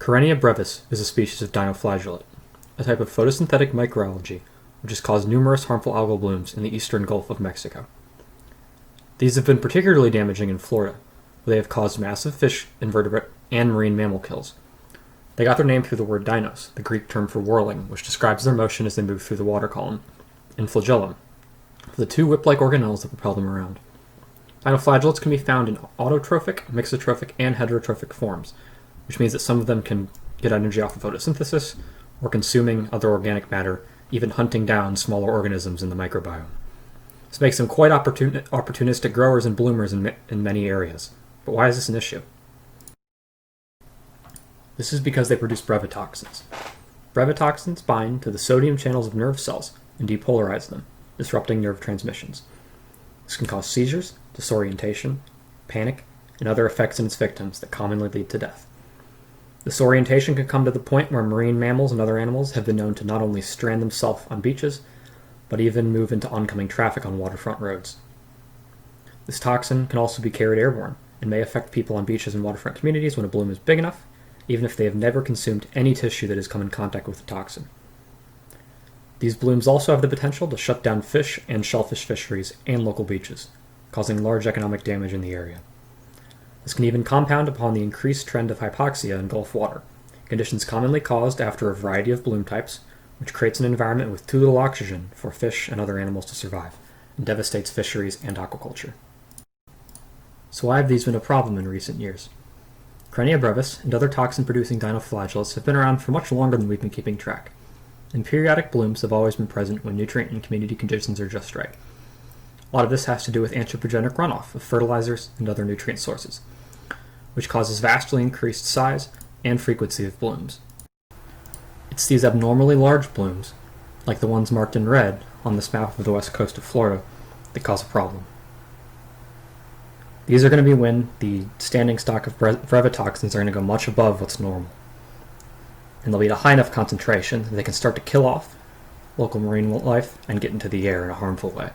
Karenia brevis is a species of dinoflagellate, a type of photosynthetic microalgae which has caused numerous harmful algal blooms in the eastern Gulf of Mexico. These have been particularly damaging in Florida, where they have caused massive fish, invertebrate, and marine mammal kills. They got their name through the word dinos, the Greek term for whirling, which describes their motion as they move through the water column, and flagellum, the two whip-like organelles that propel them around. Dinoflagellates can be found in autotrophic, mixotrophic, and heterotrophic forms, which means that some of them can get energy off of photosynthesis, or consuming other organic matter, even hunting down smaller organisms in the microbiome. This makes them quite opportunistic growers and bloomers in many areas. But why is this an issue? This is because they produce brevetoxins. Brevetoxins bind to the sodium channels of nerve cells and depolarize them, disrupting nerve transmissions. This can cause seizures, disorientation, panic, and other effects in its victims that commonly lead to death. Disorientation can come to the point where marine mammals and other animals have been known to not only strand themselves on beaches, but even move into oncoming traffic on waterfront roads. This toxin can also be carried airborne and may affect people on beaches and waterfront communities when a bloom is big enough, even if they have never consumed any tissue that has come in contact with the toxin. These blooms also have the potential to shut down fish and shellfish fisheries and local beaches, causing large economic damage in the area. This can even compound upon the increased trend of hypoxia in Gulf water, conditions commonly caused after a variety of bloom types, which creates an environment with too little oxygen for fish and other animals to survive, and devastates fisheries and aquaculture. So why have these been a problem in recent years? Karenia brevis and other toxin-producing dinoflagellates have been around for much longer than we've been keeping track, and periodic blooms have always been present when nutrient and community conditions are just right. A lot of this has to do with anthropogenic runoff of fertilizers and other nutrient sources, which causes vastly increased size and frequency of blooms. It's these abnormally large blooms, like the ones marked in red on this map of the west coast of Florida, that cause a problem. These are going to be when the standing stock of brevetoxins are going to go much above what's normal. And they'll be at a high enough concentration that they can start to kill off local marine life and get into the air in a harmful way.